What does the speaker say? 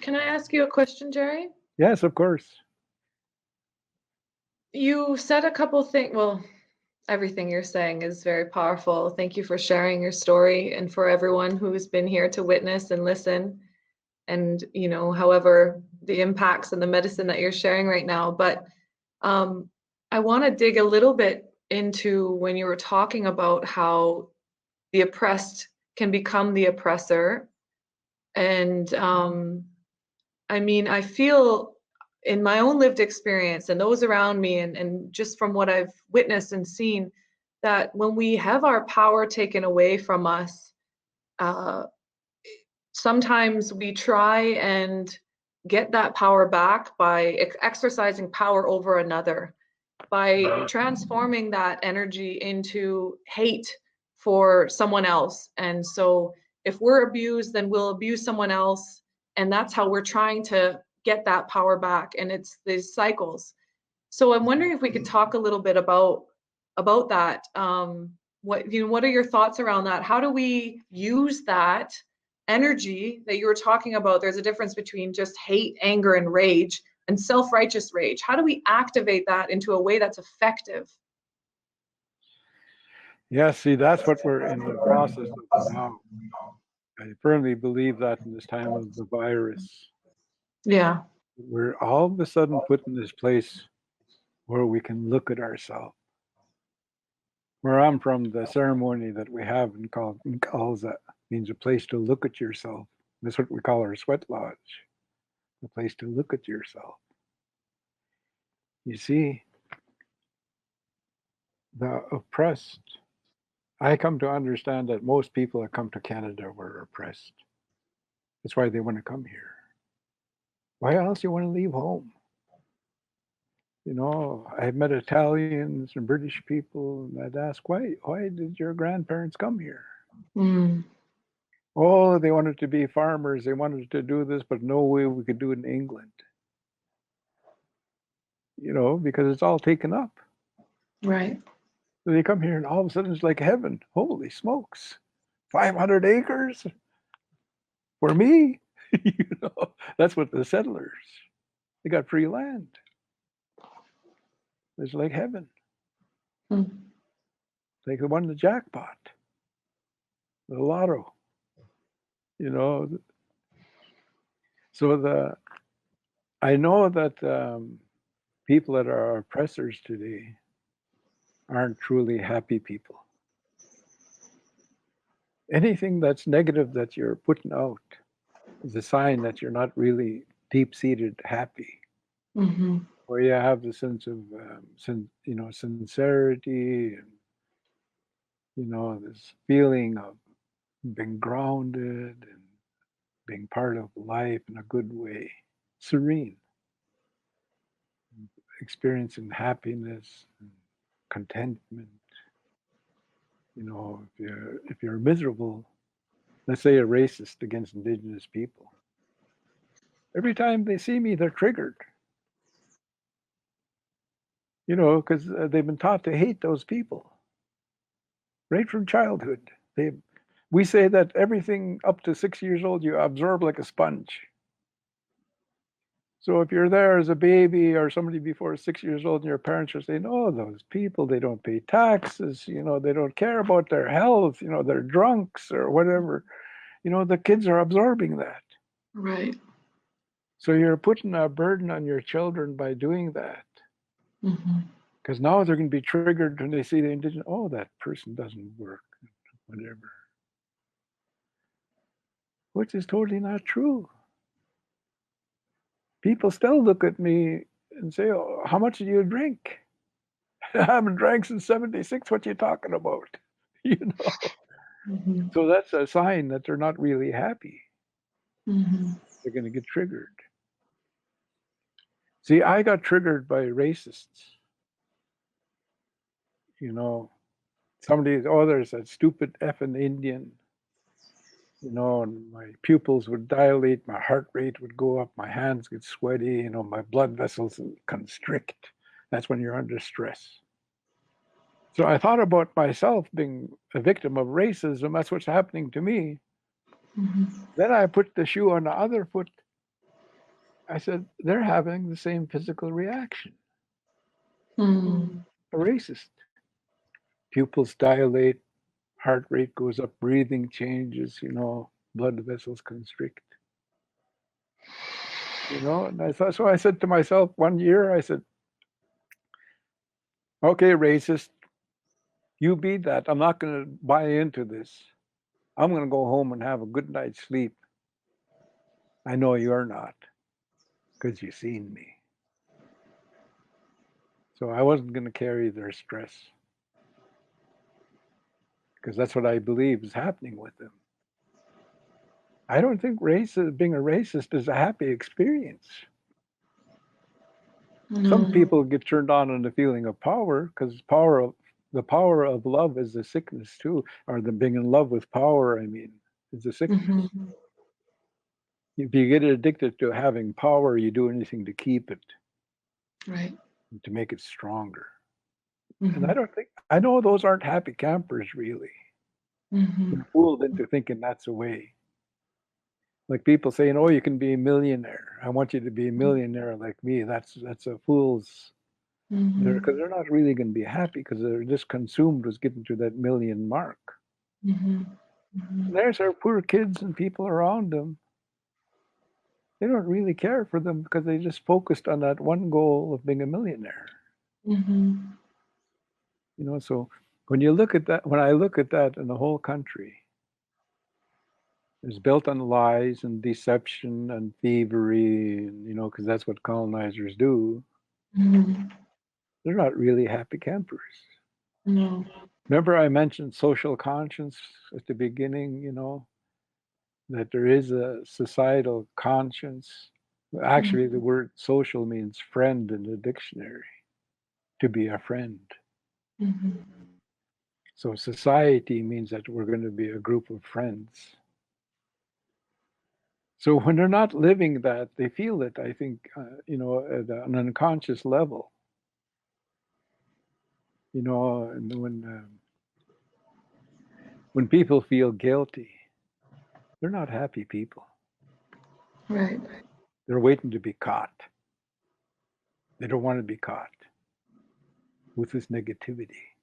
Can I ask you a question, Gerry? Yes, of course. You said a couple things. Well, everything you're saying is very powerful. Thank you for sharing your story and for everyone who's been here to witness and listen. And, however, the impacts and the medicine that you're sharing right now. But I want to dig a little bit into when you were talking about how the oppressed can become the oppressor. And I feel in my own lived experience and those around me, and just from what I've witnessed and seen, that when we have our power taken away from us, sometimes we try and get that power back by exercising power over another, by transforming that energy into hate for someone else. And so if we're abused, then we'll abuse someone else. And that's how we're trying to get that power back. And it's these cycles. So I'm wondering if we could talk a little bit about that. What are your thoughts around that? How do we use that energy that you were talking about? There's a difference between just hate, anger, and rage, and self-righteous rage. How do we activate that into a way that's effective? Yeah, see, that's what we're in the process of now. I firmly believe that in this time of the virus, Yeah. we're all of a sudden put in this place where we can look at ourselves. Where I'm from, the ceremony that we have in calls that means a place to look at yourself. That's what we call our sweat lodge, a place to look at yourself. You see, the oppressed, I come to understand that most people that come to Canada were oppressed. That's why they want to come here. Why else you want to leave home? I've met Italians and British people, and I'd ask, why did your grandparents come here? Mm. Oh, they wanted to be farmers. They wanted to do this, but no way we could do it in England. Because it's all taken up. Right. So they come here and all of a sudden it's like heaven. Holy smokes. 500 acres for me. That's what the settlers, they got free land. It's like heaven. Mm. They could win the jackpot, the lotto. So I know that people that are oppressors today aren't truly happy people. Anything that's negative that you're putting out is a sign that you're not really deep-seated happy. Mm-hmm. Where you have the sense of sincerity and this feeling of being grounded and being part of life in a good way, serene, experiencing happiness and contentment. If you're miserable, let's say a racist against Indigenous people, every time they see me, they're triggered. Because they've been taught to hate those people right from childhood. We say that everything up to 6 years old, you absorb like a sponge. So if you're there as a baby or somebody before 6 years old and your parents are saying, oh, those people, they don't pay taxes, they don't care about their health, they're drunks or whatever, the kids are absorbing that. Right. So you're putting a burden on your children by doing that. Mm-hmm. Because now they're going to be triggered when they see the Indigenous, oh, that person doesn't work, whatever. Which is totally not true. People still look at me and say, oh, how much do you drink? I haven't drank since 76. What are you talking about? Mm-hmm. So that's a sign that they're not really happy. Mm-hmm. They're going to get triggered. See, I got triggered by racists. Somebody, oh, there's that stupid effing Indian. And my pupils would dilate, my heart rate would go up, my hands get sweaty, my blood vessels constrict. That's when you're under stress. So I thought about myself being a victim of racism. That's what's happening to me. Mm-hmm. Then I put the shoe on the other foot. I said, they're having the same physical reaction. Mm. A racist. Pupils dilate, heart rate goes up, breathing changes, blood vessels constrict. And I thought, so I said to myself one year, I said, okay, racist, you be that. I'm not going to buy into this. I'm going to go home and have a good night's sleep. I know you're not, because you've seen me. So I wasn't going to carry their stress, because that's what I believe is happening with them. I don't think being a racist is a happy experience. Some No. people get turned on the feeling of power, because the power of love is a sickness too, or the being in love with power, I mean, is a sickness. Mm-hmm. If you get addicted to having power, you do anything to keep it, Right. to make it stronger. Mm-hmm. And I know those aren't happy campers, really. Mm-hmm. They're fooled into thinking that's a way. Like people saying, "Oh, you can be a millionaire. I want you to be a millionaire like me." That's a fool's. Because they're not really going to be happy, because they're just consumed with getting to that million mark. Mm-hmm. Mm-hmm. There's our poor kids and people around them. They don't really care for them, because they just focused on that one goal of being a millionaire. Mm-hmm. So when I look at that in the whole country, it's built on lies and deception and thievery, and, because that's what colonizers do. Mm-hmm. They're not really happy campers. No. Remember I mentioned social conscience at the beginning, that there is a societal conscience. Actually, the word social means friend in the dictionary, to be a friend. Mm-hmm. So society means that we're going to be a group of friends. So when they're not living that, they feel it, I think, at an unconscious level. And when people feel guilty, they're not happy people. Right. They're waiting to be caught. They don't want to be caught with this negativity.